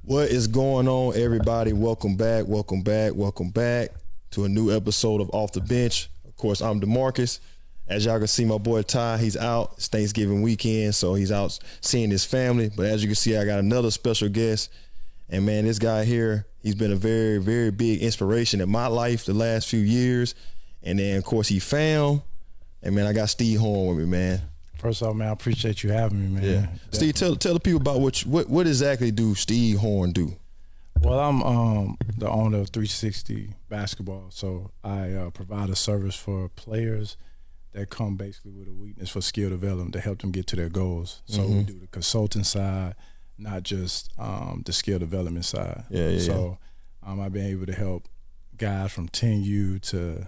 What is going on, everybody? Welcome back to a new episode of Off the Bench. Of course, I'm DeMarcus. As y'all can see, my boy Ty, he's out. It's Thanksgiving weekend, so he's out seeing his family. But as you can see, I got another special guest. And man, this guy here, he's been a very, very big inspiration in my life the last few years. And then, of course, he found. And man, I got Steve Horne with me, man. First off, man, I appreciate you having me, man. Yeah. Definitely. Steve, tell the people about what exactly do Steve Horne do? Well, I'm the owner of 360 Basketball, so I provide a service for players that come basically with a weakness for skill development to help them get to their goals. So we do the consulting side, not just the skill development side. So I've been able to help guys from 10U to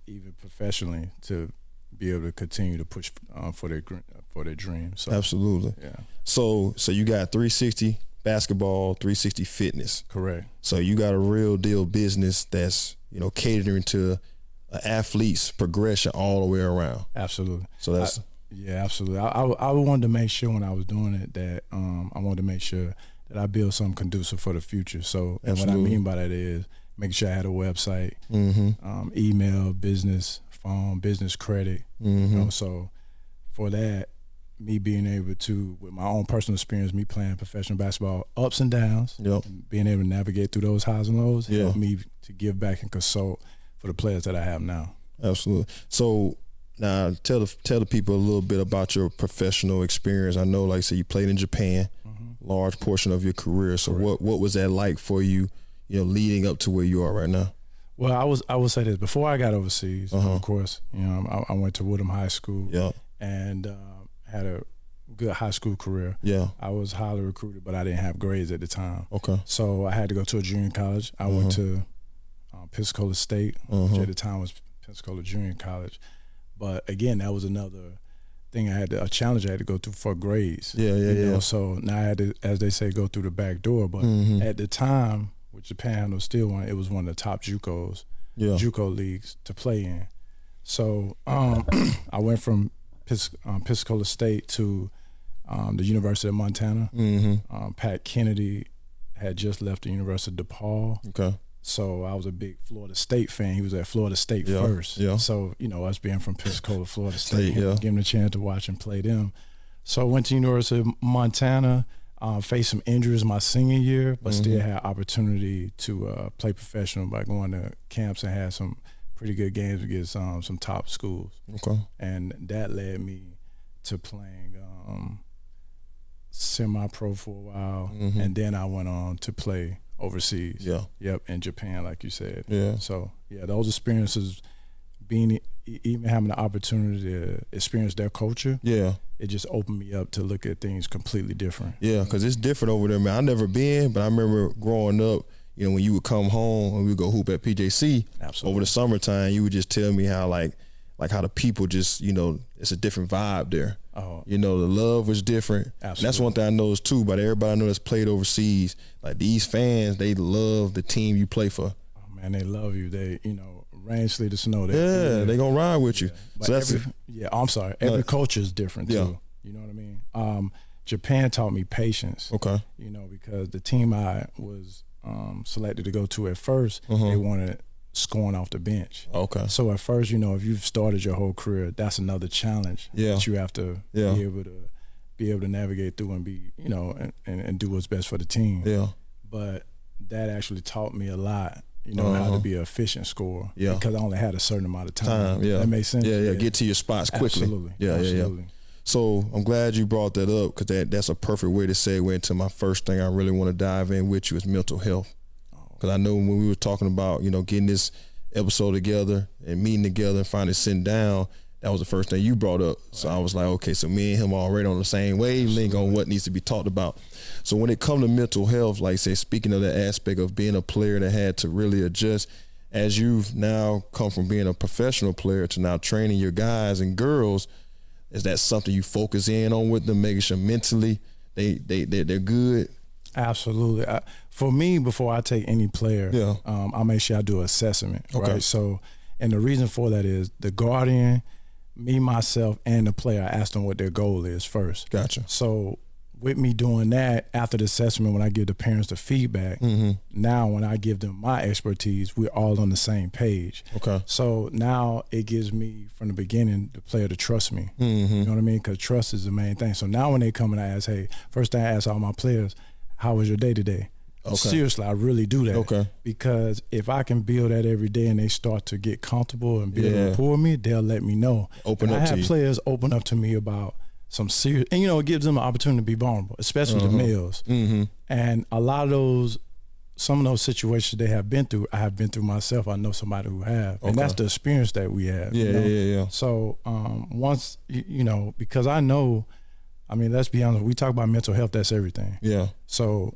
even professionally to be able to continue to push for their dreams. So, Absolutely. Yeah. So you got 360 Basketball, 360 Fitness. Correct. So you got a real deal business that's, catering to an athlete's progression all the way around. Absolutely. So that's absolutely. I wanted to make sure when I was doing it that I wanted to make sure that I build something conducive for the future. So and what I mean by that is making sure I had a website, email, business, phone, business credit. So for that, me being able to, with my own personal experience, me playing professional basketball, ups and downs, being able to navigate through those highs and lows, helped me to give back and consult for the players that I have now. Absolutely. So now tell the people a little bit about your professional experience. I know, like I said, you played in Japan, large portion of your career. So what was that like for you, leading up to where you are right now? Well, I will say this. Before I got overseas, of course, I went to Woodham High School and had a good high school career. I was highly recruited, but I didn't have grades at the time. Okay. So I had to go to a junior college. I went to Pensacola State, which at the time was Pensacola Junior College. But again, that was another thing a challenge I had to go through for grades. So now I had to, as they say, go through the back door. But at the time, with Japan was still it was one of the top JUCO leagues to play in. So I went from Pensacola State to the University of Montana. Pat Kennedy had just left the University of DePaul. Okay. So I was a big Florida State fan. He was at Florida State first. So, us being from Pensacola, Florida State, give him a chance to watch and play them. So I went to University of Montana, faced some injuries my senior year, but still had opportunity to play professional by going to camps and had some pretty good games against some top schools. Okay. And that led me to playing semi-pro for a while, and then I went on to play overseas. In Japan, like you said. So those experiences, even having the opportunity to experience their culture, it just opened me up to look at things completely different. Because it's different over there, man. I never been, but I remember growing up, when you would come home and we would go hoop at PJC over the summertime, you would just tell me how like how the people just, it's a different vibe there. The love was different. And that's one thing I noticed too, but everybody I know that's played overseas, like these fans, they love the team you play for. Oh man, they love you. They, rain, sleet, or snow. They gonna ride with you. But so I'm sorry. Every culture is different too. You know what I mean? Japan taught me patience. Okay. Because the team I was selected to go to at first, they wanted scoring off the bench. Okay. So at first, if you've started your whole career, that's another challenge that you have to be able to navigate through and be, and do what's best for the team. But that actually taught me a lot, how to be an efficient scorer. Because I only had a certain amount of time. That makes sense. Get to your spots quickly. Absolutely. Absolutely. So I'm glad you brought that up, because that's a perfect way to segue into my first thing I really want to dive in with you is mental health. Because I know when we were talking about, getting this episode together and meeting together and finally sitting down, that was the first thing you brought up. So I was like, okay, so me and him are already on the same wavelength on what needs to be talked about. So when it comes to mental health, like say, speaking of that aspect of being a player that had to really adjust, as you've now come from being a professional player to now training your guys and girls, is that something you focus in on with them, making sure mentally they're good? Absolutely. For me, before I take any player, I'll make sure I do an assessment, right? So, and the reason for that is the guardian, me, myself, and the player, I ask them what their goal is first. Gotcha. So with me doing that, after the assessment, when I give the parents the feedback, now when I give them my expertise, we're all on the same page. Okay. So now it gives me, from the beginning, the player to trust me. You know what I mean? Because trust is the main thing. So now when they come and I ask, hey, first thing I ask all my players, how was your day today? Okay. Seriously, I really do that. Okay. Because if I can build that every day and they start to get comfortable and build a rapport with me, they'll let me know. Open up to you. I have players open up to me about some serious, and it gives them an opportunity to be vulnerable, especially the males. And a lot of some of those situations they have been through, I have been through myself. I know somebody who have, and that's the experience that we have. Yeah. So once, because I know, I mean, let's be honest, we talk about mental health, that's everything. Yeah. So,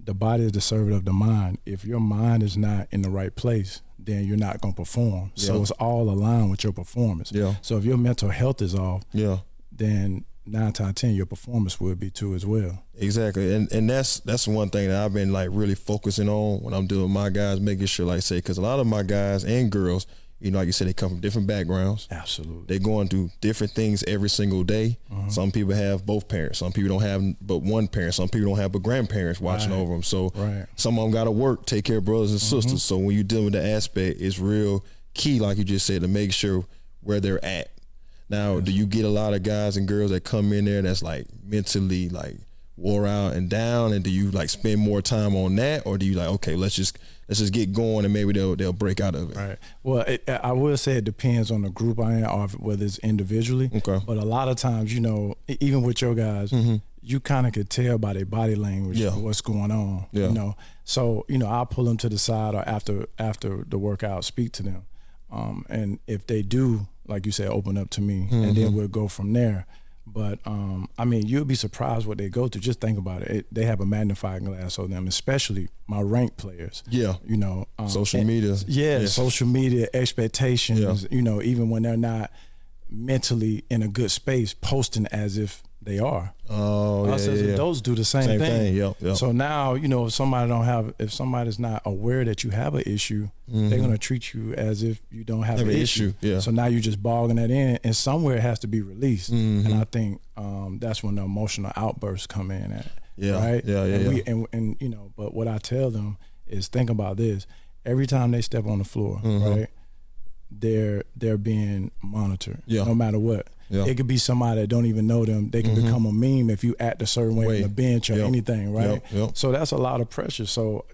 the body is the servant of the mind. If your mind is not in the right place, then you're not going to perform. So it's all aligned with your performance. Yeah. So if your mental health is off, then 9 times 10 your performance will be too as well. Exactly. And that's one thing that I've been like really focusing on when I'm doing my guys, making sure, like say, because a lot of my guys and girls, like you said, they come from different backgrounds. Absolutely. They're going through different things every single day. Some people have both parents. Some people don't have but one parent. Some people don't have but grandparents watching over them. So some of them got to work, take care of brothers and sisters. So when you deal with the aspect, it's real key, like you just said, to make sure where they're at. Now, do you get a lot of guys and girls that come in there that's like mentally like wore out and down, and do you like spend more time on that, or do you like, okay, let's just get going and maybe they'll break out of it? Right. Well, I will say it depends on the group I am, or whether it's individually. Okay. But a lot of times, even with your guys, you kind of could tell by their body language what's going on. Yeah. So I'll pull them to the side, or after the workout, speak to them, and if they do, like you said, open up to me, and then we'll go from there. But I mean, you'll be surprised what they go through. Just think about it. They have a magnifying glass on them, especially my ranked players. Yeah. Social media. Yeah, social media, expectations, even when they're not mentally in a good space, posting as if they are. Oh, us as adults do the same thing. Yep. So now, if somebody's not aware that you have an issue, they're gonna treat you as if you don't have an issue. Yeah. So now you're just bogging that in, and somewhere it has to be released. And I think that's when the emotional outbursts come in at. Yeah. Right? Yeah. But what I tell them is, think about this. Every time they step on the floor, right, they're being monitored, no matter what. Yeah. It could be somebody that don't even know them. They can become a meme if you act a certain way on the bench or anything, right? So that's a lot of pressure. So,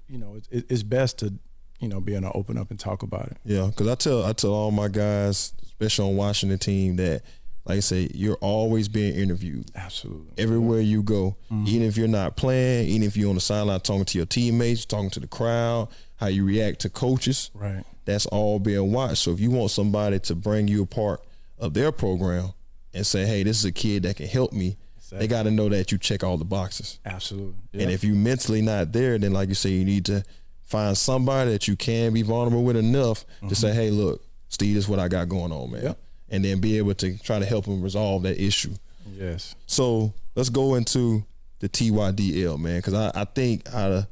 it's best to, be able to open up and talk about it. Yeah, because I tell all my guys, especially on Washington team, that, like I say, you're always being interviewed. Absolutely. Everywhere you go, even if you're not playing, even if you're on the sideline talking to your teammates, talking to the crowd, how you react to coaches, right? That's all being watched. So if you want somebody to bring you a part of their program and say, hey, this is a kid that can help me, they got to know that you check all the boxes. Absolutely. Yep. And if you mentally not there, then like you say, you need to find somebody that you can be vulnerable with enough to say, hey, look, Steve, this is what I got going on, man. Yep. And then be able to try to help them resolve that issue. Yes. So let's go into the TYDL, man, because I think I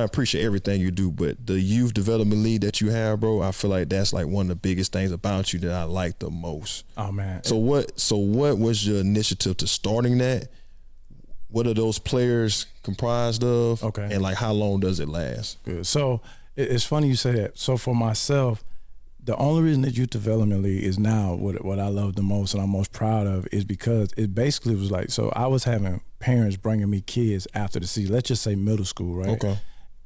appreciate everything you do, but the youth development lead that you have, bro, I feel like that's like one of the biggest things about you that I like the most. Oh, man. So what was your initiative to starting that? What are those players comprised of? Okay. And like, how long does it last? Good. So it's funny you say that. So for myself, the only reason that Youth Development League is now what I love the most and I'm most proud of is because it basically was like, so I was having parents bringing me kids after the season, let's just say middle school, right? Okay.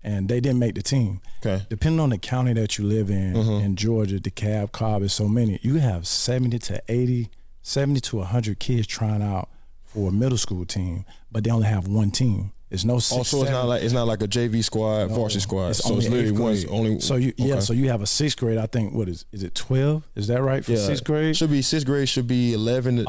And they didn't make the team. Okay. Depending on the county that you live in Georgia, DeKalb, Cobb, is so many, you have 70 to 100 kids trying out for a middle school team, but they only have one team. It's no 6, also, it's not like a JV squad, varsity squad. So it's literally one. Only. So so you have a 6th grade. I think is it 12? Is that right for 6th grade? Should be 6th grade. Should be 11 to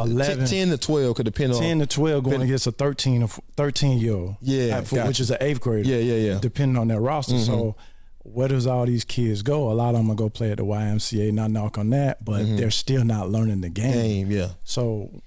12. Could depend on 10 to 12 going against a 13-year-old. Yeah, which is an 8th grader. Yeah. Depending on their roster. So where does all these kids go? A lot of them will go play at the YMCA. Not knock on that, but they're still not learning the game. Yeah. So,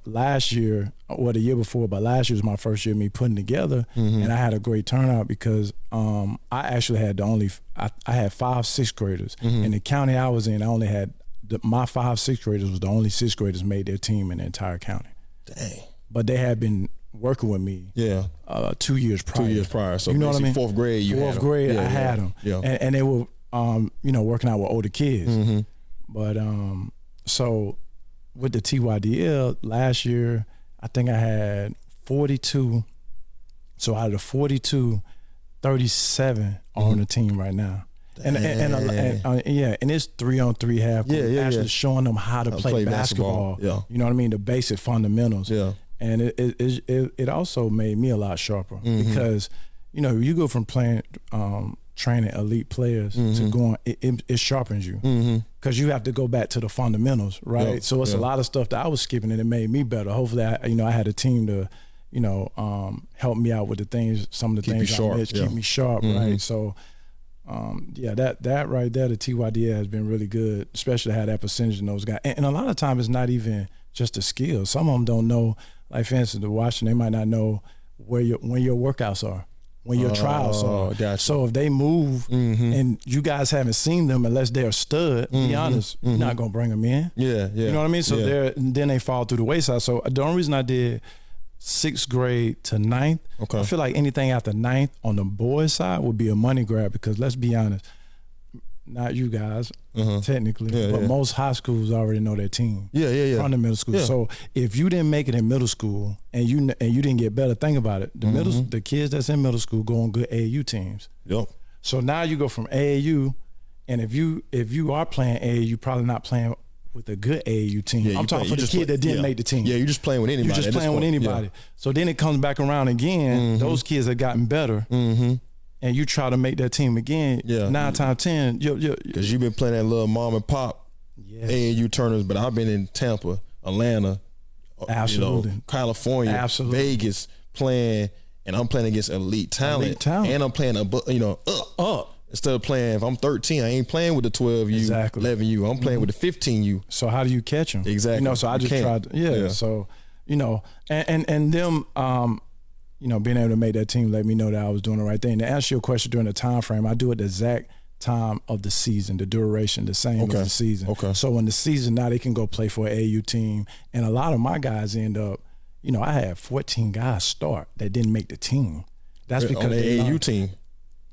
last year, or the year before, but last year was my first year of me putting together, and I had a great turnout because I actually had I had 5 6th graders. In the county I was in, I only had my 5 6th graders was the only 6th graders made their team in the entire county. Dang. but they had been working with me 2 years prior. 2 years prior. So you know what I mean? Fourth grade, fourth grade, I had them. Yeah. And they were, working out with older kids. But so with the TYDL last year, I think I had 42. So out of the 42, 37 are on the team right now. And it's 3-on-3 half. Actually showing them how to play basketball. You know what I mean? The basic fundamentals. And it also made me a lot sharper because, you go from playing, training elite players to going, it sharpens you because you have to go back to the fundamentals, right? So it's a lot of stuff that I was skipping and it made me better. Hopefully, I had a team to, help me out with the things, some of the things I missed, keep me sharp, right? So, that right there, the TYDL has been really good, especially to have that percentage in those guys. And a lot of times it's not even just the skills. Some of them don't know, like for instance, the Washington, they might not know when your workouts are, when your trials are. Gotcha. So if they move and you guys haven't seen them unless they're a stud, be honest, you're not gonna bring them in. You know what I mean? So then they fall through the wayside. So the only reason I did 6th grade to 9th, I feel like anything after 9th on the boys' side would be a money grab because let's be honest, not you guys technically, but most high schools already know their team from the middle school. So if you didn't make it in middle school and you didn't get better, think about it. The kids that's in middle school go on good AAU teams. So now you go from AAU, and if you are playing AAU, you're probably not playing with a good AAU team. I'm talking for the kid that didn't make the team. You're just playing with anybody. You're just playing with anybody. So then it comes back around again. Those kids have gotten better. And you try to make that team again, 9 times 10. Because you've been playing that little mom and pop AAU tournaments, but I've been in Tampa, Atlanta, California, Vegas playing, and I'm playing against elite talent. And I'm playing up. Instead of playing, if I'm 13, I ain't playing with the 12U, 11U. I'm playing with the 15U. So how do you catch them? Exactly. So I just tried. So, and them, being able to make that team let me know that I was doing the right thing. To answer your question during the time frame, I do it the exact time of the season, the duration, the same as the season. So in the season, now they can go play for an AAU team. And a lot of my guys end up, I had 14 guys start that didn't make the team. That's because the AAU team.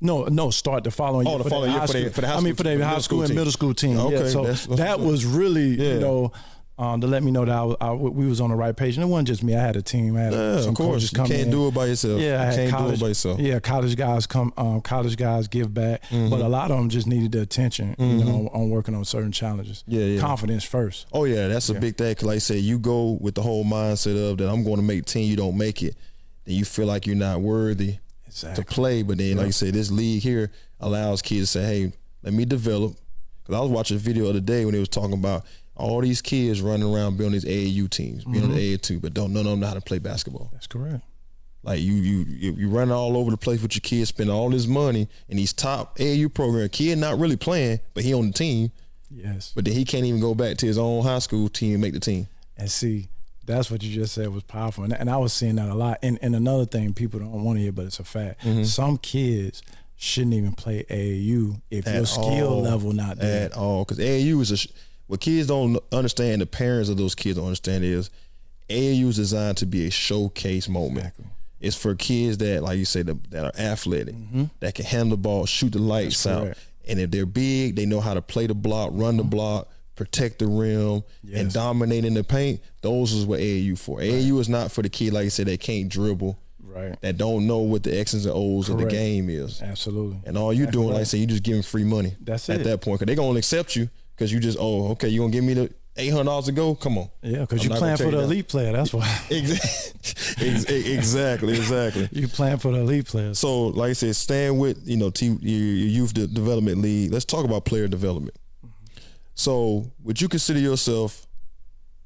No, start the following year. The following year for the high school. For the high school and middle school team. So that was really, to let me know that we was on the right page. And it wasn't just me. I had a team. I had some coaches come in. You can't do it by yourself. Yeah, I had college guys come. College guys give back, but a lot of them just needed the attention. On working on certain challenges. Confidence first. Oh yeah, that's a big thing. Cause like I say, you go with the whole mindset of that I'm going to make the team. You don't make it, then you feel like you're not worthy to play. But then, like you say, this league here allows kids to say, hey, let me develop. Because I was watching a video the other day when they was talking about all these kids running around building these AAU teams, being on the AAU, but none of them know how to play basketball. That's correct. Like you running all over the place with your kids, spending all this money in these top AAU programs. Kid not really playing, but he on the team. Yes. But then he can't even go back to his own high school team and make the team. And see, that's what you just said was powerful. And I was seeing that a lot. And another thing people don't want to hear, but it's a fact. Some kids shouldn't even play AAU if your skill level not there. At all. Because AAU is what kids don't understand, the parents of those kids don't understand is AAU is designed to be a showcase moment. Exactly. It's for kids that, like you say, that are athletic, that can handle the ball, shoot the lights out. And if they're big, they know how to play the block, run the block, protect the rim, and dominate in the paint. Those is what AAU for. AAU is not for the kid, like you said, that can't dribble, that don't know what the X's and O's of the game is. Absolutely. And all you doing, like I said, you just giving free money. That's at that point, because they're going to accept you because you just, you going to give me the $800 to go? Come on. Yeah, because you're playing for the elite player. That's why. Exactly. You playing for the elite player. So, like I said, staying with your youth development league. Let's talk about player development. So, would you consider yourself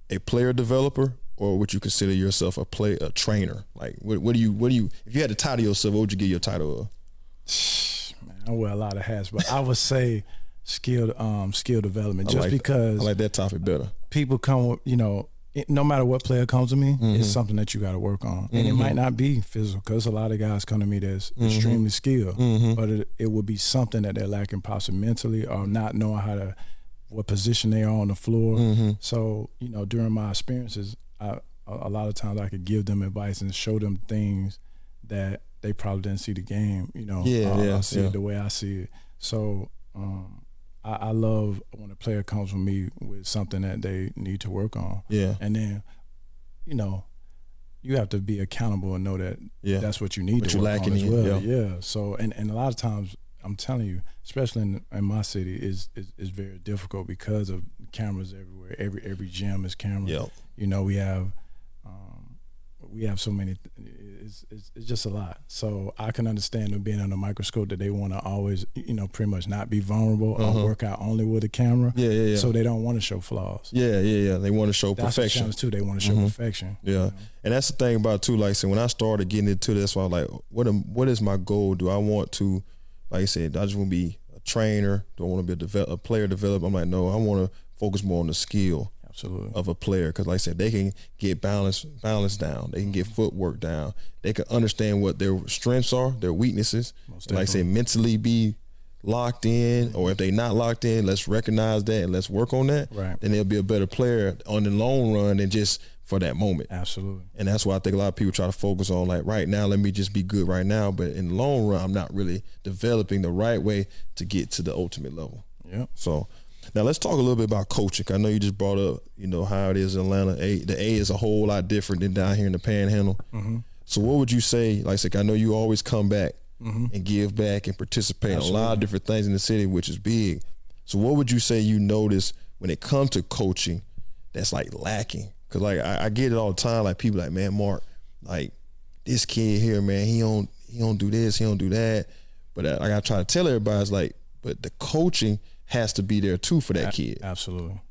a player developer, or would you consider yourself a trainer? Like, what do you? If you had to title yourself, what would you get your title of? Man, I wear a lot of hats, but I would say skill development, because I like that topic better. People come with, no matter what player comes to me, it's something that you got to work on. And it might not be physical, because a lot of guys come to me that's extremely skilled, but it would be something that they're lacking possibly mentally, or not knowing what position they are on the floor. So, during my experiences, a lot of times I could give them advice and show them things that they probably didn't see the game. I see it the way I see it. So I love when a player comes from me with something that they need to work on. Yeah. And then, you have to be accountable and know that that's what you need to work on as well. Yeah. So and a lot of times, I'm telling you, especially in my city, is very difficult because of cameras everywhere. Every gym is camera. Yep. We have so many. It's just a lot. So I can understand them being under a microscope that they want to always, pretty much not be vulnerable or work out only with a camera. Yeah. So they don't want to show flaws. Yeah. They want to show perfection. That's the challenge too. They want to show perfection. Yeah. And that's the thing about it too. Like I said, when I started getting into this, I was like, what is my goal? Do I want to, like I said, I just want to be a trainer? Do I want to be a player developer? I'm like, no, I want to focus more on the skill. Absolutely. Of a player, because like I said, they can get balance down, they can get footwork down, they can understand what their strengths are, their weaknesses. Like I said, mentally be locked in, or if they're not locked in, let's recognize that and let's work on that. Right. Then they'll be a better player on the long run than just for that moment. Absolutely. And that's why I think a lot of people try to focus on, like, right now, let me just be good right now, but in the long run, I'm not really developing the right way to get to the ultimate level. Yeah. So now let's talk a little bit about coaching. I know you just brought up, how it is in Atlanta. The A is a whole lot different than down here in the Panhandle. Mm-hmm. So what would you say? Like I said, I know you always come back and give back and participate in a lot of different things in the city, which is big. So what would you say you notice when it comes to coaching that's like lacking? Because like I get it all the time. Like people like, man, Mark, like this kid here, man, he don't do this, he don't do that. But I gotta try to tell everybody, it's like, but the coaching has to be there too for that kid. Absolutely.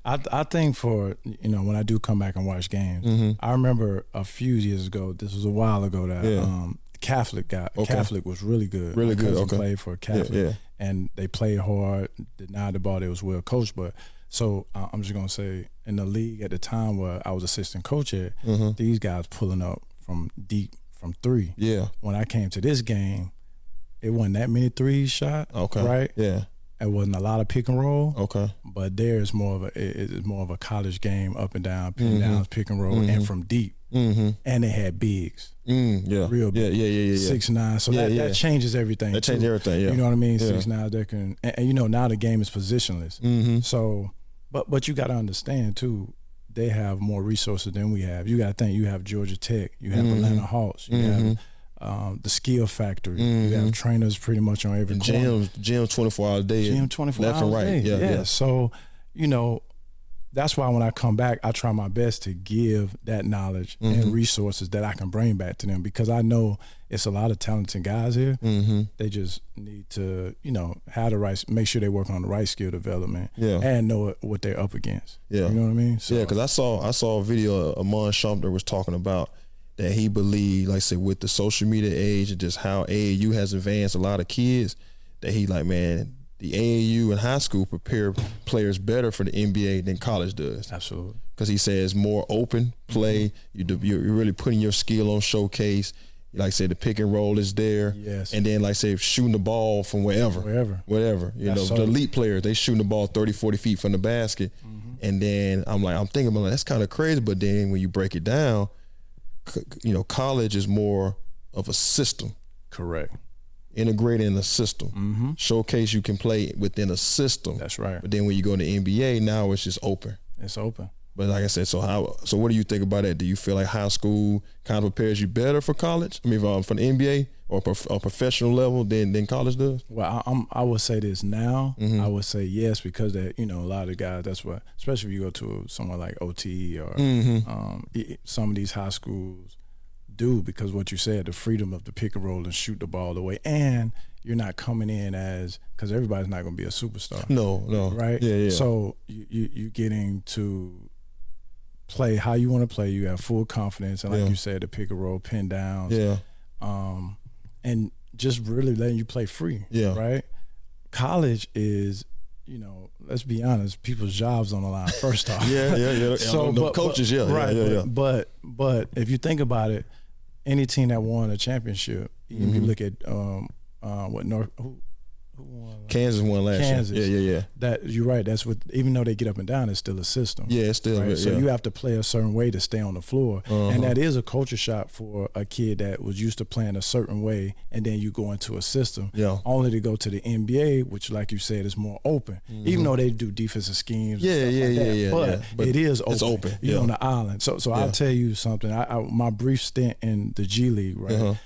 I think for, when I do come back and watch games, I remember a few years ago, this was a while ago, that Catholic was really good. Really good. Okay. Played for Catholic, and they played hard, denied the ball. They was well coached. But so I'm just gonna say, in the league at the time where I was assistant coach at, these guys pulling up from deep from three. Yeah. When I came to this game, it wasn't that many threes shot. Okay. Right. Yeah. It wasn't a lot of pick and roll. Okay. But there's more of a college game, up and down, pin downs, pick and roll, and from deep. And they had bigs. Real big. Yeah. 6'9". So that changes everything. That changes everything, yeah. You know what I mean? 6'9", they can, and now the game is positionless. So, but you got to understand too, they have more resources than we have. You got to think, you have Georgia Tech, you have Atlanta Hawks, you have the skill factory. You have trainers pretty much on every corner. Gym 24 hours a day. Gym 24 hours a day. Yeah. So, that's why when I come back, I try my best to give that knowledge and resources that I can bring back to them, because I know it's a lot of talented guys here. They just need to, have the right, make sure they work on the right skill development and know what they're up against. Yeah. You know what I mean? So, because I saw a video Amon Shumpter was talking about that he believed, like I said, with the social media age and just how AAU has advanced a lot of kids, that he like, man, the AAU in high school prepare players better for the NBA than college does. Absolutely. Because he says more open play. You're really putting your skill on showcase. Like I said, the pick and roll is there. Yes. And then, like I said, shooting the ball from wherever. Whatever. The elite players, they shooting the ball 30, 40 feet from the basket. And then I'm thinking about, that's kind of crazy. But then when you break it down, college is more of a system. Correct. Integrated in a system. Showcase you can play within a system. That's right. But then when you go to NBA, now it's just open. It's open. But like I said, so what do you think about that? Do you feel like high school kind of prepares you better for college? I mean, for the NBA or professional level than college does? Well, I would say this now. I would say yes, because that a lot of the guys. That's what, especially if you go to somewhere like OT or some of these high schools do, because what you said, the freedom of the pick and roll and shoot the ball away, and you're not coming in because everybody's not going to be a superstar. No, right? Yeah. So you getting to play how you want to play. You have full confidence, and like you said, the pick and roll, pin downs, and just really letting you play free. Yeah, right. College is, let's be honest, people's jobs on the line first off. Yeah. So the coaches, right. But if you think about it, any team that won a championship, even if you look at Kansas won last year. Yeah. That you're right. That's what. Even though they get up and down, it's still a system. Yeah, it's still. Right? So you have to play a certain way to stay on the floor, and that is a culture shock for a kid that was used to playing a certain way, and then you go into a system. Yeah. Only to go to the NBA, which, like you said, is more open. Even though they do defensive schemes. But it is open. It's open. You're on the island. So I'll tell you something. My brief stint in the G League, right?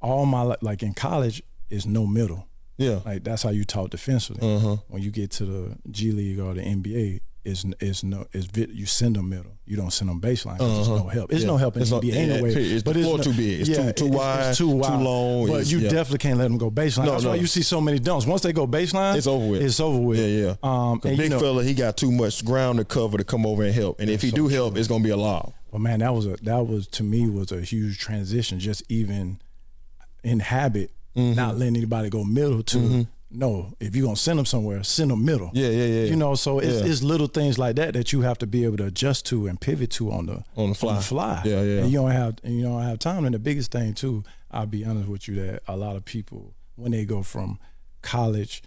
All my like in college is no middle. Yeah, like that's how you talk defensively. When you get to the G League or the NBA, you send them middle. You don't send them baseline. There's no help. It's no help in the NBA anyway. It's the floor too big. It's too wide. Too long. But you definitely can't let them go baseline. That's why you see so many dunks. Once they go baseline, it's over with. It's over with. Yeah. And big fella, he got too much ground to cover to come over and help. And if he do help, it's gonna be a lob. But man, that was to me was a huge transition. Just even in habit. Not letting anybody go middle to no. If you're gonna send them somewhere, send them middle. Yeah. You know, so it's little things like that you have to be able to adjust to and pivot to on the fly. Yeah. And you don't have time. And the biggest thing too, I'll be honest with you, that a lot of people when they go from college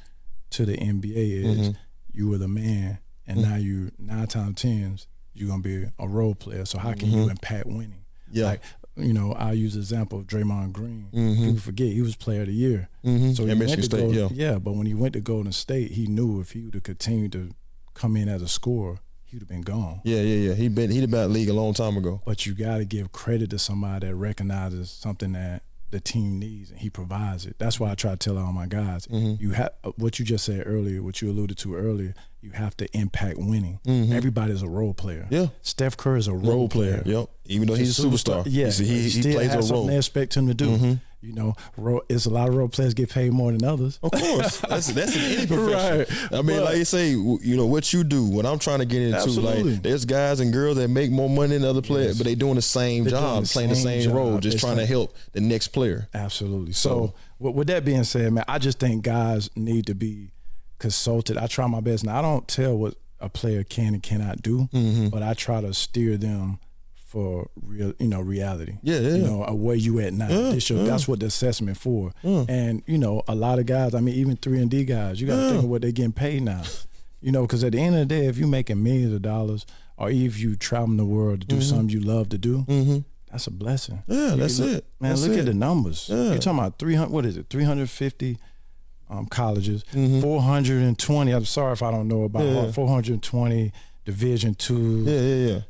to the NBA is you were the man, and now you 9 times 10 you're gonna be a role player. So how can you impact winning? Yeah. Like, I'll use the example of Draymond Green. People forget he was player of the year. So he went to State, but when he went to Golden State, he knew if he would have continued to come in as a scorer, he would have been gone. Yeah. He'd been out of the league a long time ago. But you got to give credit to somebody that recognizes something that the team needs, and he provides it. That's why I try to tell all my guys, you have what you just said earlier, what you alluded to earlier. You have to impact winning. Everybody's a role player. Yeah, Steph Curry is a role player. Yep, even though he's a superstar. Yeah, he plays a role. They expect him to do. It's a lot of role players get paid more than others. Of course, that's in any profession. Right. I mean, like you say, what you do. What I'm trying to get into, like, there's guys and girls that make more money than other players, but they doing the same job, playing the same role, just trying to help the next player. Absolutely. So, with that being said, man, I just think guys need to be consulted. I try my best. Now, I don't tell what a player can and cannot do, but I try to steer them for real, reality. Where you at now. That's what the assessment for. And a lot of guys. I mean, even 3-and-D guys. You got to think of what they're getting paid now. Because at the end of the day, if you're making millions of dollars, or if you traveling the world to do something you love to do, that's a blessing. Yeah, that's it. Man, look at the numbers. You're talking about 350 colleges, 420. I'm sorry if I don't know about 420 Division II.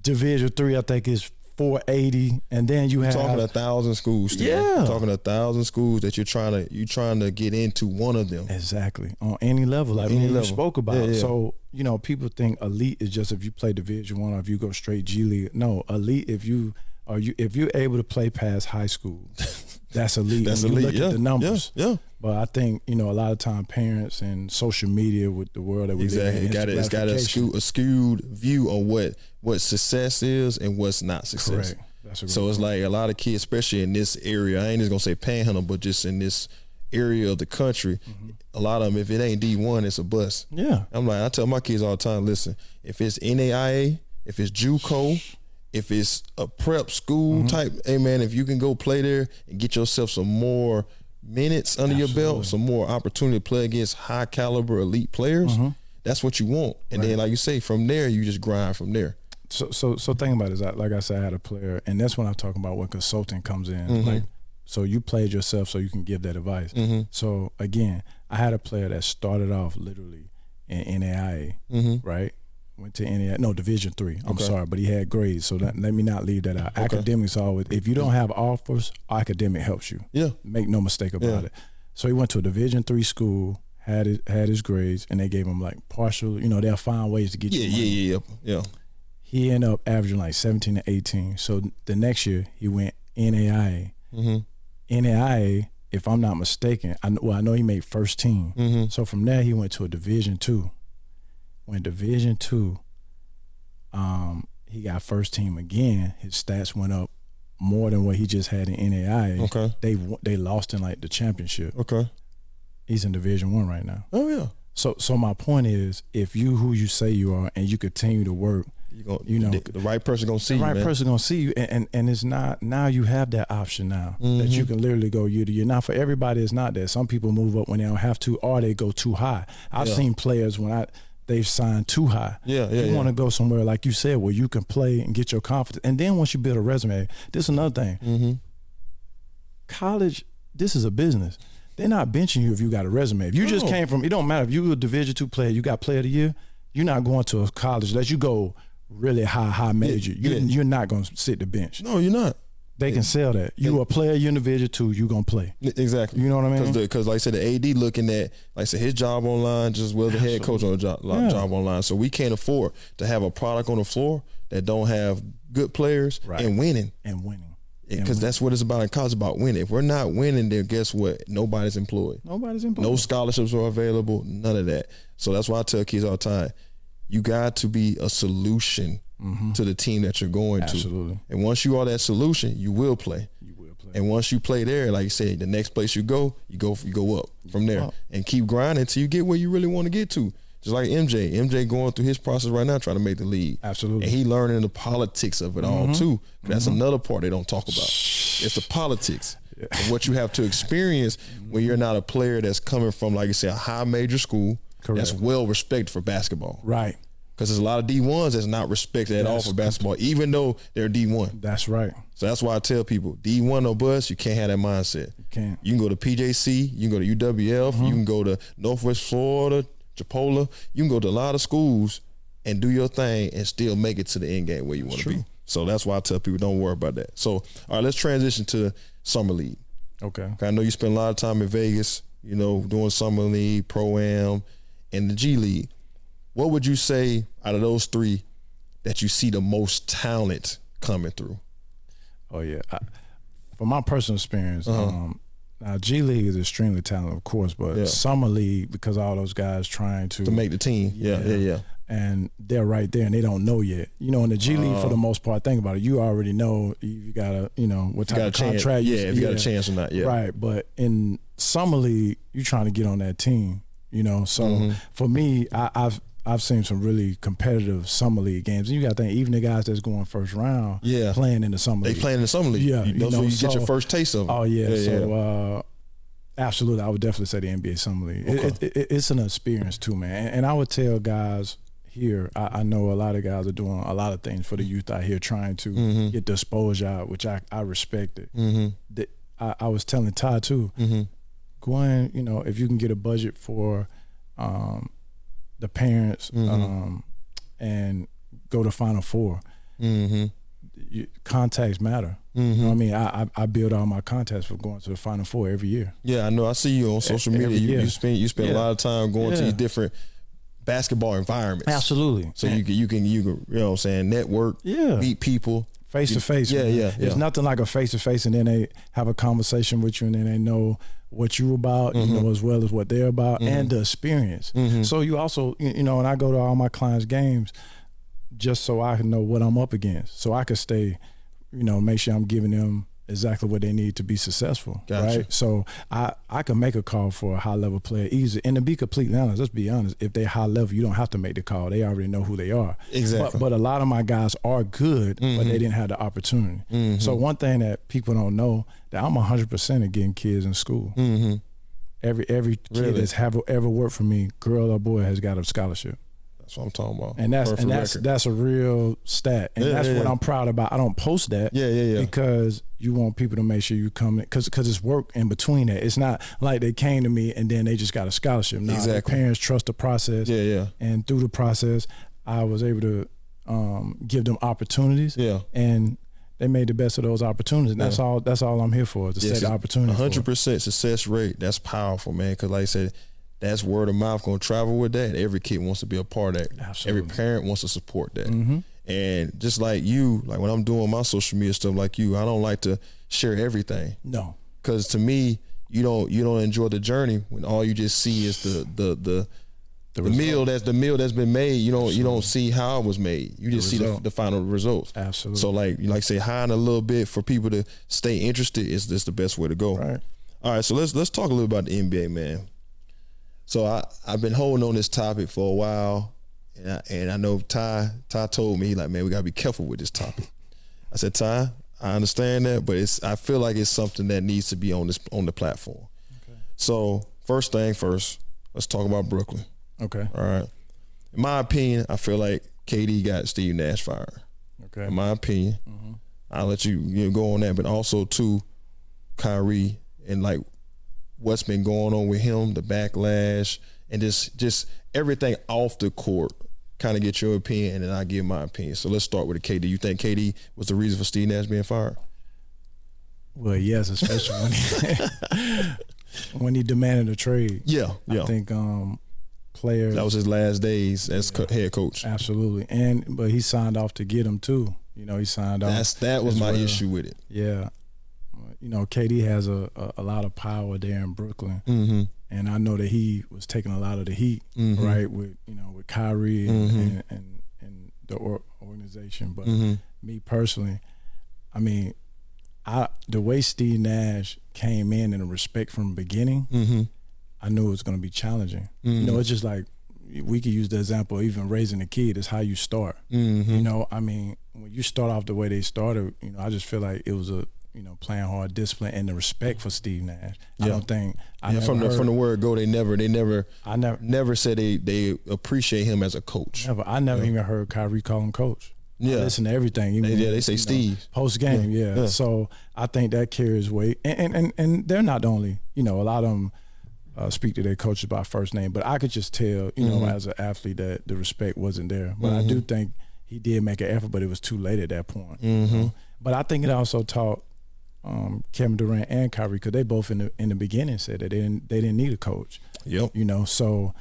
Division III, I think, is 480, and then you have talking 1,000 schools. Steve. Yeah, talking 1,000 schools that you're trying to get into one of them. Exactly, on any level, like we spoke about. So people think elite is just if you play Division I or if you go straight G League. No, elite if you're able to play past high school, that's elite. That's elite. Look at the numbers. Yeah. But I think a lot of time parents and social media with the world that we live in, it's got a skewed view on what success is and what's not success. Correct. That's a so it's like a lot of kids, especially in this area. I ain't just gonna say Panhandle, but just in this area of the country, a lot of them, if it ain't D1, it's a bust. Yeah. I tell my kids all the time, listen, if it's NAIA, if it's JUCO, if it's a prep school type, hey man, if you can go play there and get yourself some more minutes under your belt, some more opportunity to play against high caliber elite players, that's what you want. And then, like you say, from there you just grind from there. So think about it, is like I said, I had a player, and that's when I'm talking about when consulting comes in. Like, so you played yourself so you can give that advice. So again, I had a player that started off literally in NAIA, right? Went to NAIA, no, Division III. I'm sorry, but he had grades, so let me not leave that out. Academics always, if you don't have offers, academic helps you. Yeah, make no mistake about it. So he went to a Division III school, had his grades, and they gave him like partial. They'll find ways to get you money. Yeah. He ended up averaging like 17 to 18. So the next year he went NAIA. NAIA, if I'm not mistaken, I know he made first team. So from there he went to a Division II. When Division II, he got first team again. His stats went up more than what he just had in NAIA. Okay. They lost in like the championship. Okay. He's in Division I right now. Oh yeah. So my point is, if you who you say you are and you continue to work, the right person gonna see you. The right person gonna see you, and it's not now. You have that option now that you can literally go year to year. Now for everybody, it's not that. Some people move up when they don't have to, or they go too high. I've seen players when they've signed too high. You want to go somewhere like you said where you can play and get your confidence, and then once you build a resume, this is another thing. College, this is a business. They're not benching you if you got a resume. If you just came from, it don't matter if you were a Division II player, you got Player of the Year. You're not going to a college unless you go really high major. You're not going to sit the bench. No, you're not. They can sell that. You a player, you're in Division II, you're going to play. Exactly. You know what I mean? Because like I said, the AD looking at, like I said, his job online just as well as the head coach on the job online. So we can't afford to have a product on the floor that don't have good players and winning. Because that's what it's about in college, about winning. If we're not winning, then guess what? Nobody's employed. No scholarships are available, none of that. So that's why I tell kids all the time, you got to be a solution to the team that you're going to. And once you are that solution, you will play. And once you play there, like you said, the next place you go up from there. And keep grinding until you get where you really want to get to. Just like MJ. MJ going through his process right now trying to make the league. And he learning the politics of it all too. That's another part they don't talk about. It's the politics of what you have to experience when you're not a player that's coming from, like you said, a high major school that's well respected for basketball. Right. Because there's a lot of D1s that's not respected at all for basketball, even though they're D1. That's right. So that's why I tell people, D1 or bust, you can't have that mindset. You can go to PJC, you can go to UWF, you can go to Northwest Florida, Chipola. You can go to a lot of schools and do your thing and still make it to the end game where you want to be. So that's why I tell people, don't worry about that. So, all right, let's transition to Summer League. Okay. I know you spend a lot of time in Vegas, doing Summer League, Pro-Am, and the G League. What would you say out of those three that you see the most talent coming through? Oh, yeah. From my personal experience, now, G League is extremely talented, of course, but Summer League, because all those guys trying to make the team. Yeah. And they're right there, and they don't know yet. In the G League, for the most part, think about it. You already know you got a, what type of contract. If you got a chance or not. Yeah. Right, but in Summer League, you're trying to get on that team. So for me, I've seen some really competitive Summer League games. And you got to think, even the guys that's going first round playing in the Summer League. They playing in the Summer League. Yeah. Those where you get your first taste of it. Oh, yeah. Absolutely. I would definitely say the NBA Summer League. Okay. It's an experience too, man. And I would tell guys here, I know a lot of guys are doing a lot of things for the youth out here trying to get the exposure out, which I respect it. I was telling Ty too, go in, if you can get a budget for the parents and go to Final Four. Contacts matter. You know what I mean? I build all my contacts for going to the Final Four every year. Yeah, I know. I see you on social media. You spend a lot of time going to these different basketball environments. Absolutely. So you can what I'm saying, network, meet people. Face to face. There's nothing like a face to face, and then they have a conversation with you, and then they know what you're about, as well as what they're about, and the experience. So you also, and I go to all my clients' games just so I can know what I'm up against, so I can stay, make sure I'm giving them exactly what they need to be successful. Gotcha. Right? So I can make a call for a high level player easy. And to be completely honest, let's be honest, if they're high level, you don't have to make the call. They already know who they are. Exactly. But a lot of my guys are good, but they didn't have the opportunity. So one thing that people don't know, that I'm 100% at getting kids in school. Every kid that's ever worked for me, girl or boy, has got a scholarship. That's what I'm talking about. And that's a real stat. And that's what I'm proud about. I don't post that because you want people to make sure you come in, because it's work in between that. It's not like they came to me and then they just got a scholarship. No, their parents trust the process. And through the process, I was able to give them opportunities. And they made the best of those opportunities. And that's all I'm here for, is to set the opportunity. 100% success rate. That's powerful, man. Because like I said, that's word of mouth going to travel with that. Every kid wants to be a part of that. Absolutely. Every parent wants to support that. And just like you, like when I'm doing my social media stuff like you, I don't like to share everything. No. Because to me, you don't enjoy the journey when all you just see is the meal that's been made. You don't see how it was made. You just see the final results. Absolutely. So like say hiding a little bit for people to stay interested is just the best way to go. Right. All right, so let's talk a little about the NBA, man. So I've been holding on this topic for a while, And I know Ty told me, he like, man, we gotta be careful with this topic. I said, Ty, I understand that, but I feel like it's something that needs to be on the platform. Okay. So first thing first, let's talk about Brooklyn. Okay. All right. In my opinion, I feel like KD got Steve Nash fired. Okay. In my opinion, I'll let you go on that, but also too, Kyrie and like what's been going on with him, the backlash, and just everything off the court. Kind of get your opinion, and then I give my opinion. So let's start with the KD. You think KD was the reason for Steve Nash being fired? Well, yes, especially when he demanded a trade. Yeah. I think players. That was his last days as head coach. Absolutely, but he signed off to get him too. He signed off. That was my issue with it. Yeah, KD has a lot of power there in Brooklyn. Mm-hmm. And I know that he was taking a lot of the heat, right, with Kyrie and the organization. But me personally, I mean, the way Steve Nash came in and the respect from the beginning, I knew it was going to be challenging. It's just like we could use the example, even raising a kid is how you start. I mean, when you start off the way they started, I just feel like it was playing hard, discipline, and the respect for Steve Nash. Yeah. I don't think from the word go, they never said they appreciate him as a coach. I never even heard Kyrie call him coach. Yeah, I listen to everything. They say Steve post game. Yeah. So I think that carries weight, and they're not the only. A lot of them speak to their coaches by first name, but I could just tell, as an athlete, that the respect wasn't there. But I do think he did make an effort, but it was too late at that point. But I think it also taught Kevin Durant and Kyrie, because they both in the beginning said that they didn't need a coach. Yep. So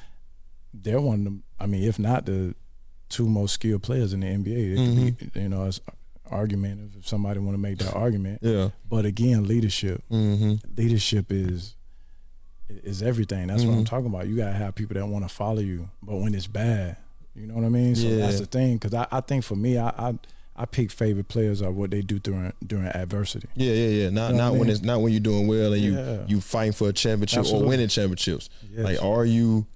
they're one of them. I mean, if not the two most skilled players in the NBA, it could be, it's argument if somebody want to make that argument. Yeah. But again, leadership. Leadership is everything. That's what I'm talking about. You gotta have people that want to follow you, but when it's bad, you know what I mean. So that's the thing. Because I think for me, I pick favorite players are what they do during adversity. Yeah. Not when it's not when you're doing well and you fighting for a championship or winning championships. Yes. Like, are you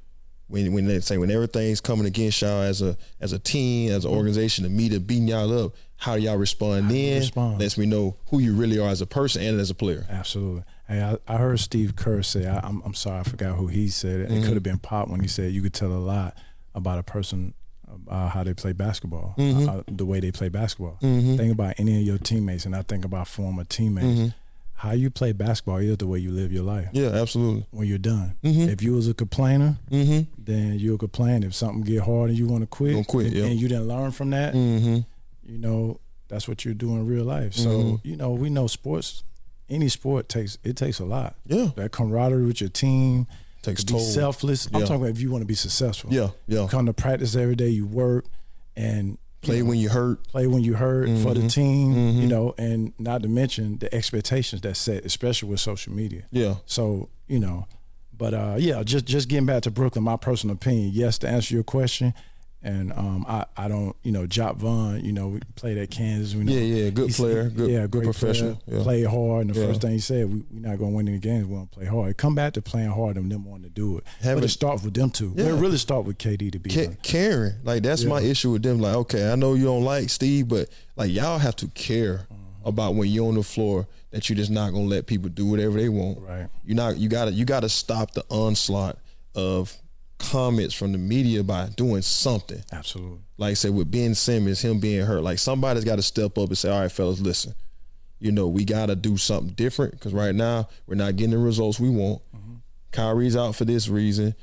when they say when everything's coming against y'all as a team, as an organization, the media beating y'all up, how do y'all respond then? Lets me know who you really are as a person and as a player. Absolutely. Hey, I heard Steve Kerr say, I'm sorry, I forgot who he said it. It could have been Pop when he said you could tell a lot about a person how they play basketball, the way they play basketball. Think about any of your teammates, and I think about former teammates. How you play basketball is the way you live your life. Yeah, absolutely. When you're done. If you was a complainer, then you'll complain. If something get hard and you want to quit, and you didn't learn from that, that's what you're doing in real life. So, we know sports, any sport takes a lot. Yeah. That camaraderie with your team. Takes be selfless. I'm talking about if you want to be successful. Yeah. You come to practice every day, you work, and play when you hurt. Play when you hurt for the team, and not to mention the expectations that's set, especially with social media. Yeah. So, but just getting back to Brooklyn, my personal opinion, yes, to answer your question. And I don't, Jock Vaughn, we played at Kansas. Good player, good professional. Player, played hard, and the first thing he said, we're not going to win any games, we want to play hard. It come back to playing hard and them wanting to do it. But it starts with them two. It really start with KD to be caring. Like, that's my issue with them. Like, okay, I know you don't like Steve, but, like, y'all have to care about when you're on the floor that you're just not going to let people do whatever they want. Right. You gotta stop the onslaught of comments from the media by doing something. Absolutely. Like I said, with Ben Simmons, him being hurt, like, somebody's got to step up and say, all right, fellas, listen, we got to do something different, because right now we're not getting the results we want. Kyrie's out for this reason.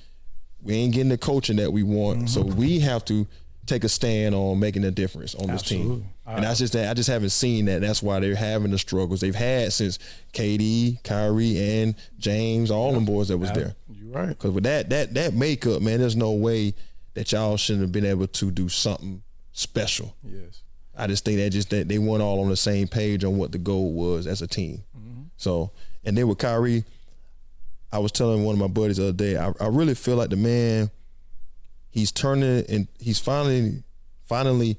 We ain't getting the coaching that we want. So we have to take a stand on making a difference on this team. And that's just that. I just haven't seen that. That's why they're having the struggles they've had since KD, Kyrie, and James, all them boys that was there. You're right. Because with that makeup, man, there's no way that y'all shouldn't have been able to do something special. Yes. I just think that they weren't all on the same page on what the goal was as a team. So, and then with Kyrie, I was telling one of my buddies the other day, I really feel like the man, he's turning and he's finally finding,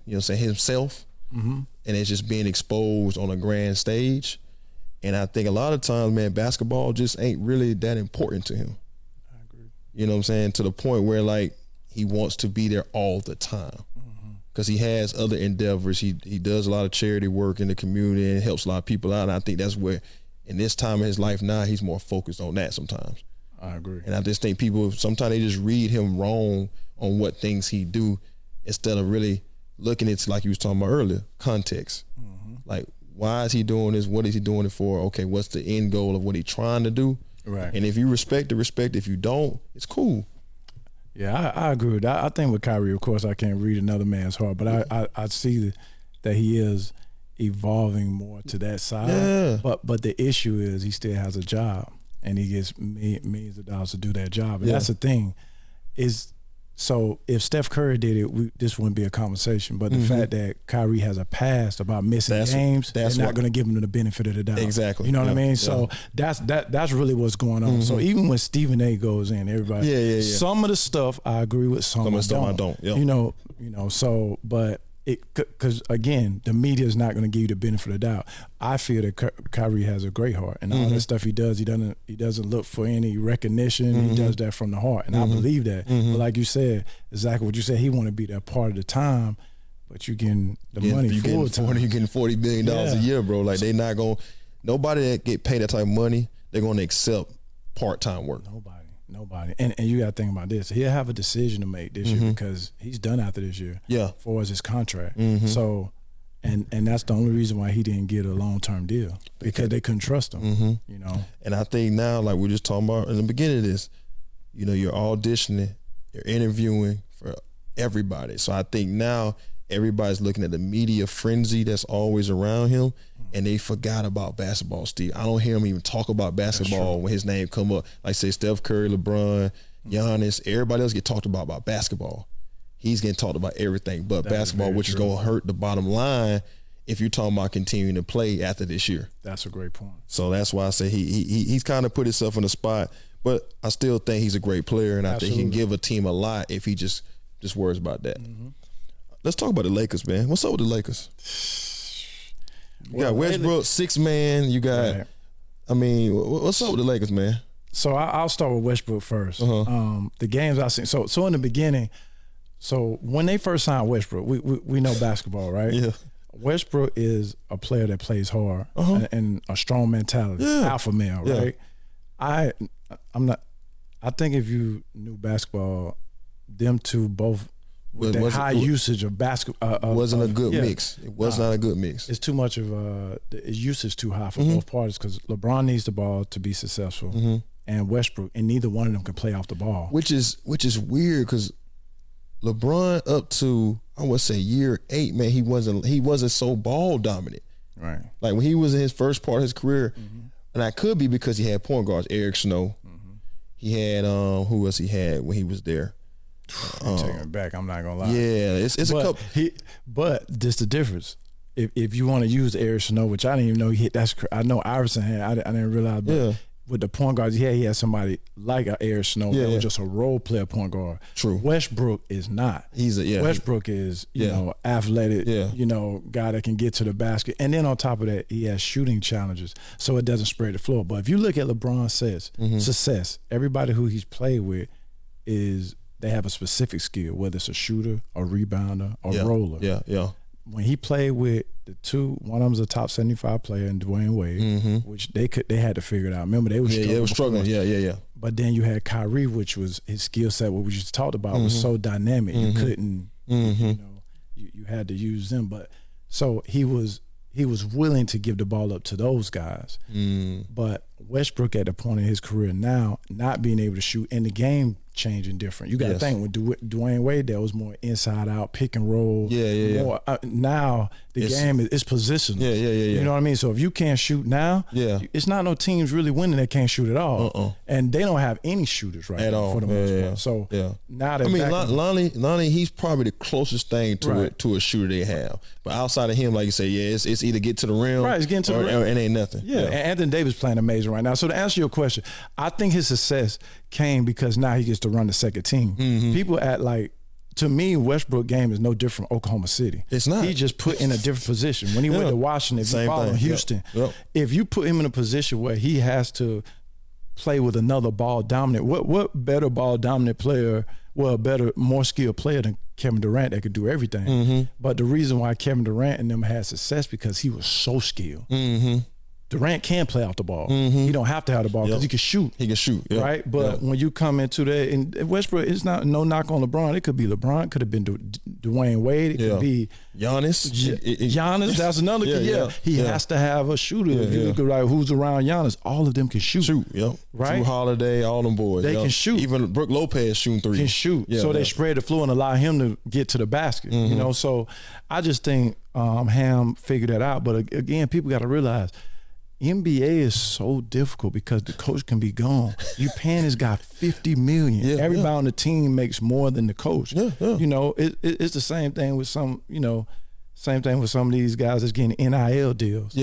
himself, and it's just being exposed on a grand stage. And I think a lot of times, man, basketball just ain't really that important to him. I agree. You know what I'm saying? To the point where, like, he wants to be there all the time because he has other endeavors. He does a lot of charity work in the community and helps a lot of people out. And I think that's where, in this time of his life now, he's more focused on that sometimes. I agree. And I just think people, sometimes they just read him wrong on what things he do instead of really looking at, like you was talking about earlier, context. Like, why is he doing this? What is he doing it for? Okay, what's the end goal of what he's trying to do? Right. And if you respect it, respect. If you don't, it's cool. Yeah, I agree with that. I think with Kyrie, of course, I can't read another man's heart, but I see that he is evolving more to that side. Yeah. But the issue is he still has a job, and he gets millions of dollars to do that job. And that's the thing. So if Steph Curry did it, this wouldn't be a conversation. But the fact that Kyrie has a past about missing games, they're not going to give him the benefit of the doubt. Exactly. You know what I mean? So that's really what's going on. So even when Stephen A. goes in, everybody, some of the stuff I agree with, some of the stuff I don't. Yeah. You know. So, but because again, the media is not going to give you the benefit of the doubt. I feel that Kyrie has a great heart, and all that stuff he does, he doesn't look for any recognition. He does that from the heart, and I believe that. But like you said, exactly what you said, he want to be there part of the time, but you getting the money full time. You're getting $40 billion a year, bro. Like they not going. Nobody that get paid that type of money, they're going to accept part-time work. Nobody. And you got to think about this. He'll have a decision to make this year because he's done after this year. Yeah. As far as his contract. So, and that's the only reason why he didn't get a long-term deal, because they couldn't trust him. You know. And I think now, like we were just talking about in the beginning of this, you know, you're auditioning, you're interviewing for everybody. So I think now everybody's looking at the media frenzy that's always around him. And they forgot about basketball, Steve. I don't hear him even talk about basketball when his name come up. Like say Steph Curry, LeBron, Giannis, everybody else get talked about basketball. He's getting talked about everything but basketball, which is going to hurt the bottom line if you're talking about continuing to play after this year. That's a great point. So that's why I say he's kind of put himself in a spot, but I still think he's a great player, and I think he can give a team a lot if he just worries about that. Let's talk about the Lakers, man. What's up with the Lakers? You got Westbrook, 6 man. You got, I mean, what's up with the Lakers, man? So I'll start with Westbrook first. The games I've seen. So in the beginning, so when they first signed Westbrook, we know basketball, right? Yeah. Westbrook is a player that plays hard and a strong mentality, alpha male, right? I think if you knew basketball, them two both. With that high usage of basketball, wasn't a good mix. It was not a good mix. It's too much of the usage too high for both parties, because LeBron needs the ball to be successful, and Westbrook, and neither one of them can play off the ball. Which is weird, because LeBron up to, I would say, year 8, man, he wasn't so ball dominant. Right. Like when he was in his first part of his career, and that could be because he had point guards, Eric Snow. He had who else he had when he was there? I'm taking it back. I'm not gonna lie. Yeah, it's a couple. But this the difference. If you want to use Eric Snow, which I didn't even know he hit. I know Iverson had. I didn't realize. But with the point guards, he had somebody like a Eric Snow that was just a role player point guard. True. Westbrook is not. Westbrook is you know, athletic. You know, guy that can get to the basket, and then on top of that, he has shooting challenges, so it doesn't spread the floor. But if you look at LeBron's success, everybody who he's played with is. They have a specific skill, whether it's a shooter, a rebounder, a roller. When he played with the two, one of them's a top 75 player in Dwayne Wade, which they had to figure it out. Remember, they were struggling. They were struggling. But then you had Kyrie, which was his skill set, what we just talked about, was so dynamic. You couldn't, you know, you had to use them. But so he was willing to give the ball up to those guys. But Westbrook at the point in his career now, not being able to shoot, and the game changing different. You got to think with Dwayne Wade, there was more inside out, pick and roll. More, now the game is positional. You know what I mean? So if you can't shoot now, it's not no teams really winning that can't shoot at all. And they don't have any shooters right now for the most part. So now that Lonnie, he's probably the closest thing to a shooter they have. But outside of him, like you say, it's either get to the rim, it's getting to the rim, or it ain't nothing. And Anthony Davis playing amazing right now. So to answer your question, I think his success came because now he gets to run the second team. People to me, Westbrook game is no different from Oklahoma City. It's not. He just put in a different position. When he went to Washington, if you follow Houston, if you put him in a position where he has to play with another ball dominant, what better ball dominant player more skilled player than Kevin Durant that could do everything. But the reason why Kevin Durant and them had success because he was so skilled. Durant can play off the ball. He don't have to have the ball because he can shoot. He can shoot, right? But when you come into that, and Westbrook, it's not no knock on LeBron. It could be LeBron, could have been Dwayne Wade. It could be Giannis. Giannis, that's another kid. He has to have a shooter. If you look at who's around Giannis, all of them can shoot. Right? Drew Holiday, all them boys. They can shoot. Even Brook Lopez shooting threes. Can shoot. So they spread the floor and allow him to get to the basket. You know, so I just think Ham figured that out. But again, people got to realize NBA is so difficult because the coach can be gone. You paying this guy $50 million. Everybody on the team makes more than the coach. You know, it's the same thing with some. You know, same thing with some of these guys that's getting NIL deals.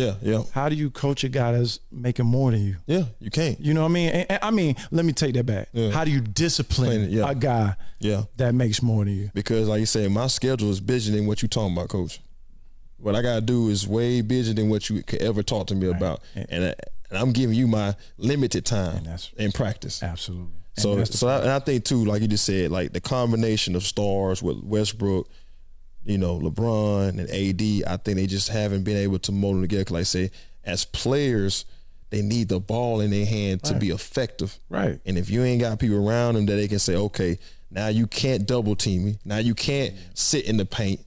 How do you coach a guy that's making more than you? You can't. You know what I mean? And I mean, let me take that back. How do you discipline a guy that makes more than you? Because, like you said, my schedule is busier than what you talking about, Coach. What I gotta do is way busier than what you could ever talk to me about, and I'm giving you my limited time in practice. Absolutely. So I think too, like you just said, like the combination of stars with Westbrook, you know, LeBron and AD, I think they just haven't been able to mold them together. 'Cause like I say, as players, they need the ball in their hand to be effective. And if you ain't got people around them that they can say, okay, now you can't double team me, now you can't sit in the paint.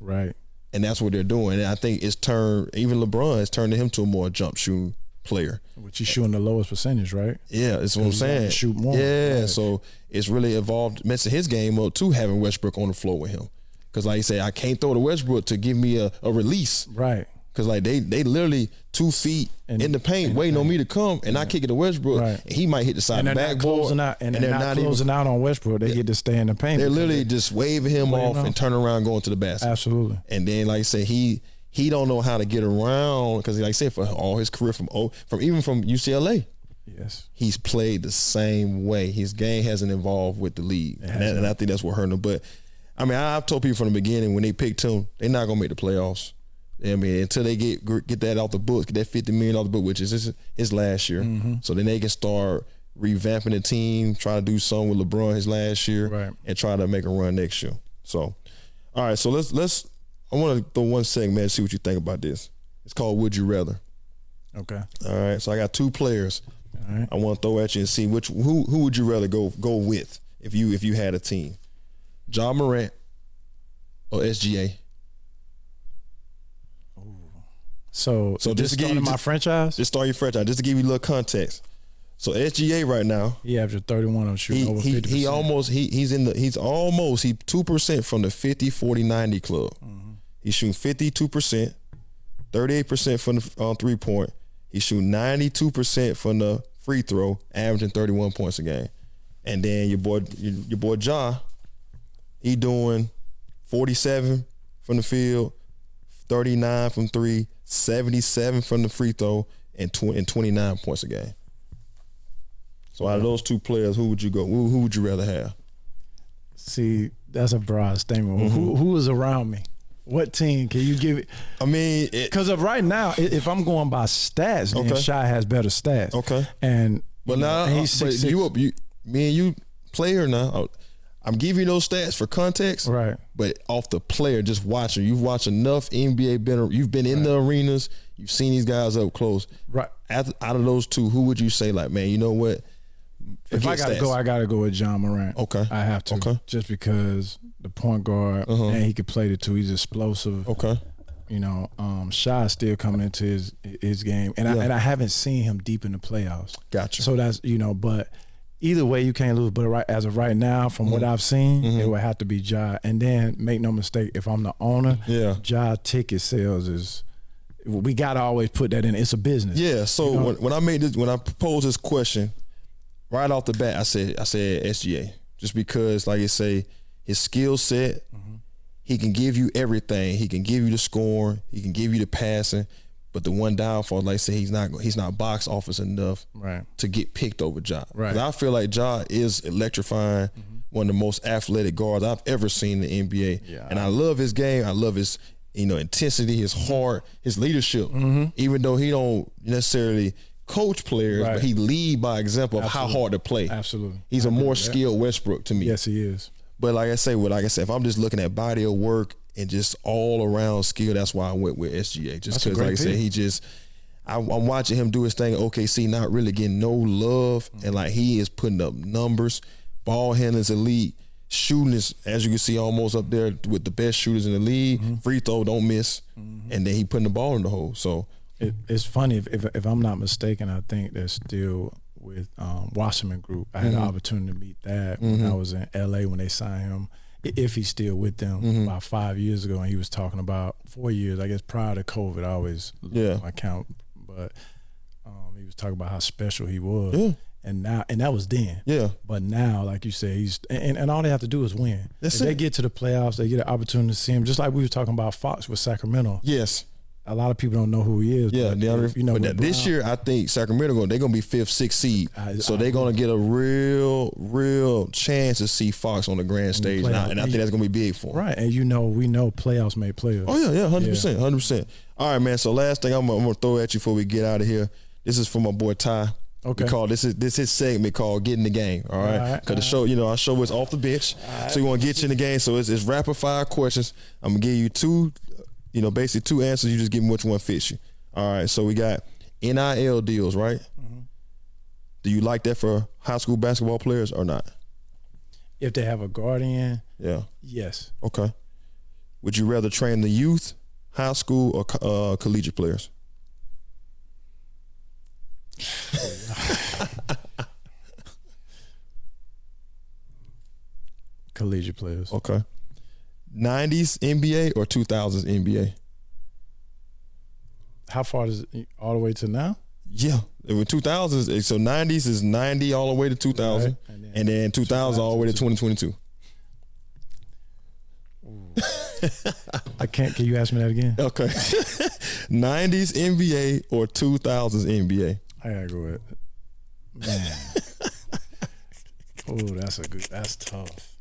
And that's what they're doing. And I think it's turned, even LeBron has turned him to a more jump shooting player. Which he's shooting the lowest percentage, right? Yeah, that's what I'm saying. Shoot more. Yeah, so it's really evolved, messing his game up too, having Westbrook on the floor with him. Because like you say, I can't throw to Westbrook to give me a release. Because like they literally 2 feet in the paint waiting on me to come, and I kick it to Westbrook, and he might hit the side of the backboard. And they're not closing out on Westbrook. They get to stay in the paint. They're literally just waving him off and turn around going to the basket. Absolutely. And then like I say, he don't know how to get around because like I said, for all his career from UCLA. He's played the same way. His game hasn't evolved with the league. And I think that's what hurt him. But I mean, I've told people from the beginning when they picked him, they're not gonna make the playoffs. I mean, until they get that off the books, get that $50 million off the book, which is his last year. So then they can start revamping the team, try to do something with LeBron his last year, and try to make a run next year. So, all right, so let's. I want to throw one segment and see what you think about this. It's called Would You Rather. Okay. All right, so I got 2 players. All right. I want to throw at you and see who would you rather go with if you had a team, Ja Morant or SGA. So just to give you my franchise? Just start your franchise. Just to give you a little context. So SGA right now, he averaged 31 on shooting over 50%. He's 2% from the 50-40-90 club. He's shooting 52%, 38% from the 3-point. He's shooting 92% from the free throw, averaging 31 points a game. And then your boy Ja, he doing 47 from the field, 39 from 3, 77 from the free throw, and 29 points a game. So out of those 2 players, who would you go? Who would you rather have? See, that's a broad statement. Who is around me? What team can you give it? I mean, because of right now, if I'm going by stats, then Shai has better stats. But now, he's 6'6". Me and you player now. I'm giving you those stats for context, but off the player, just watching. You've watched enough NBA. You've been in the arenas. You've seen these guys up close. Out of those 2, who would you say, like, man, you know what? If I gotta go, I gotta go with Ja Morant. I have to. Just because the point guard, and he could play the 2. He's explosive. You know, Shai still coming into his game, and I haven't seen him deep in the playoffs. Gotcha. So that's but either way you can't lose. But as of right now, from what I've seen, it would have to be Ja. And then make no mistake, if I'm the owner, Ja ticket sales is. We gotta always put that in. It's a business. Yeah. So you know? when I proposed this question, right off the bat, I said SGA, just because, like you say, his skill set, he can give you everything. He can give you the scoring, he can give you the passing, but the one downfall, like I say, he's not box office enough to get picked over Ja. I feel like Ja is electrifying, one of the most athletic guards I've ever seen in the NBA, and I love his game. I love his intensity, his heart, his leadership. Even though he don't necessarily coach players, but he lead by example of how hard to play. Absolutely. He's a more skilled Westbrook to me. Yes, he is. But like I say, if I'm just looking at body of work and just all around skill, that's why I went with SGA. Just because, like I said, I'm watching him do his thing at OKC, not really getting no love, and like he is putting up numbers. Ball handling's elite. Shooting is, as you can see, almost up there with the best shooters in the league. Free throw, don't miss, and then he putting the ball in the hole. So it's funny if I'm not mistaken. I think they're still with Wasserman Group. I had the opportunity to meet that when I was in LA when they signed him. If he's still with them, about 5 years ago, and he was talking about 4 years, I guess, prior to COVID. I always lose my count, but he was talking about how special he was. Yeah. And that was then. Yeah. But now, like you say, he's and all they have to do is win. If they get to the playoffs, they get an opportunity to see him. Just like we were talking about Fox with Sacramento. Yes. A lot of people don't know who he is. Yeah, but this year I think Sacramento they're gonna be 5th, 6th seed, so they're gonna get a real chance to see Fox on the grand stage now, and I think that's gonna be big for him. Right, and we know playoffs make players. Oh yeah, 100%. All right, man. So last thing I'm gonna throw at you before we get out of here. This is for my boy Ty. Okay. This is his segment called "Get in the Game." All right, because the show, our show is off the bench, so we want to get you in the game. So it's rapid fire questions. I'm gonna give you two. Basically 2 answers. You just give me which one fits you. All right. So we got NIL deals, right? Do you like that for high school basketball players or not? If they have a guardian, yes. Okay. Would you rather train the youth, high school, or collegiate players? Collegiate players. Okay. 90s NBA or 2000s NBA? How far is it all the way to now? Yeah, with 2000s, so 90s is 90 all the way to 2000, right. and then 2000 all the way to 2022. I can't. Can you ask me that again? Okay. 90s NBA or 2000s NBA? I gotta go with man. That's tough.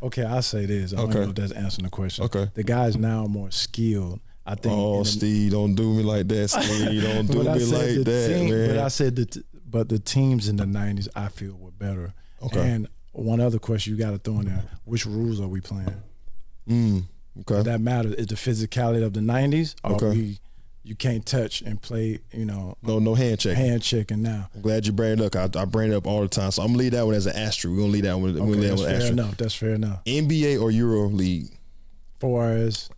Okay, I'll say this. I don't know if that's answering the question. Okay. The guys now are more skilled. I think. Oh, Steve, don't do me like that, Steve. Don't do me like that, man. But I said but the teams in the 90s, I feel, were better. Okay. And one other question you got to throw in there: which rules are we playing? Okay. Does that matter? Is the physicality of the 90s? Or you can't touch and play, No hand checking. Hand checking now. I'm glad you bring it up. I bring it up all the time. So I'm going to leave that one as an asterisk. We're going to leave that one. That's fair enough. NBA or Euro League?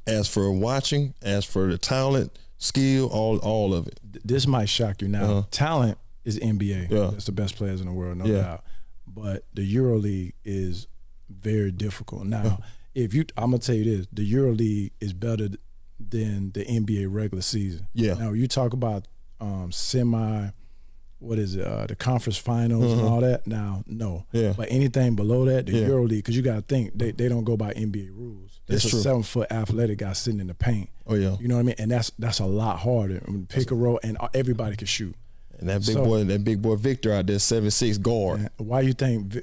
As for watching, as for the talent, skill, all of it. This might shock you now. Talent is NBA. Yeah. That's the best players in the world, no doubt. But the Euro League is very difficult. Now, I'm going to tell you this, the Euro League is better than the NBA regular season. Yeah. Now you talk about the conference finals and all that. Now, no. Yeah. But anything below that, the Euro League, because you got to think they don't go by NBA rules. It's a 7-foot athletic guy sitting in the paint. Oh yeah. You know what I mean? And that's a lot harder. I mean, pick a roll and everybody can shoot. And that big boy Victor out there, 7'6" guard. Why you think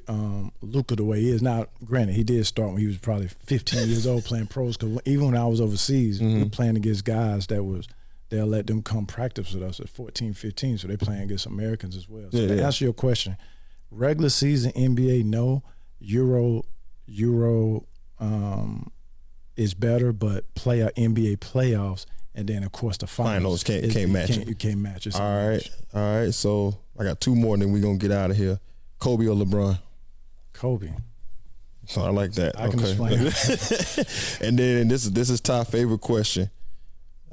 Luka the way he is now? Granted, he did start when he was probably 15 years old playing pros. Because even when I was overseas, we were playing against guys they'll let them come practice with us at 14, 15. So they're playing against Americans as well. So to answer your question, regular season NBA, no. Euro is better, but NBA playoffs. And then, of course, the finals can't match it. You can't match it. All right. So I got 2 more, and then we're going to get out of here. Kobe or LeBron? Kobe. Oh, I like that. I can explain. And then this is Ty's favorite question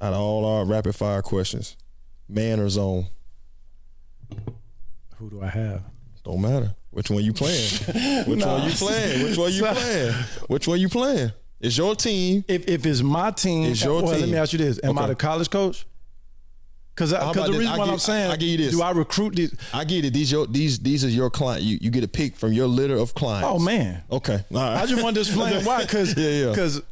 out of all our rapid-fire questions. Man or zone? Who do I have? Don't matter. Which one you playing? Which one you playing? It's your team. If it's my team, it's your team. Let me ask you this: am I the college coach? Because the reason why I'm saying, I give you this. Do I recruit these? I get it. These are your client. You get a pick from your litter of clients. Oh man. Okay. All right. I just want to explain why. Because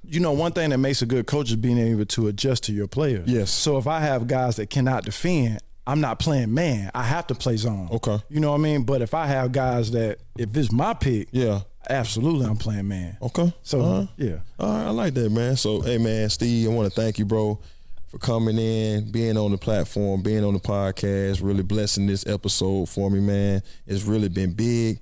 one thing that makes a good coach is being able to adjust to your players. Yes. So if I have guys that cannot defend, I'm not playing man. I have to play zone. Okay. You know what I mean? But if I have guys that, if it's my pick, absolutely, I'm playing man. Okay. So, yeah. All right, I like that, man. So, hey, man, Steve, I want to thank you, bro, for coming in, being on the platform, being on the podcast, really blessing this episode for me, man. It's really been big.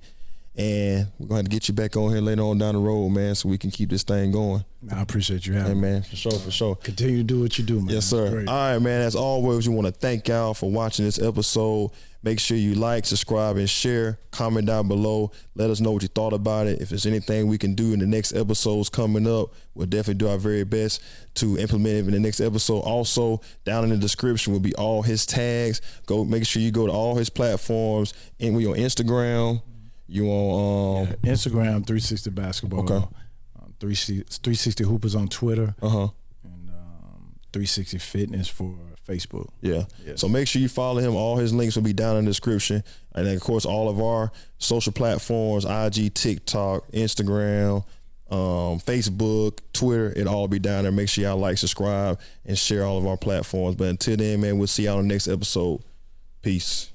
And we're going to get you back on here later on down the road, man, so we can keep this thing going. I appreciate you having me. Man, for sure. Continue to do what you do, man. Yes, sir. All right, man. As always, we want to thank y'all for watching this episode. Make sure you like, subscribe, and share. Comment down below. Let us know what you thought about it. If there's anything we can do in the next episodes coming up, we'll definitely do our very best to implement it in the next episode. Also, down in the description will be all his tags. Make sure you go to all his platforms. And we on Instagram. You on Instagram, 360 Basketball. Okay. 360 Hoopers on Twitter. And 360 Fitness for Facebook. Yeah. Yes. So make sure you follow him. All his links will be down in the description. And then, of course, all of our social platforms, IG, TikTok, Instagram, Facebook, Twitter, it'll all be down there. Make sure y'all like, subscribe, and share all of our platforms. But until then, man, we'll see y'all on the next episode. Peace.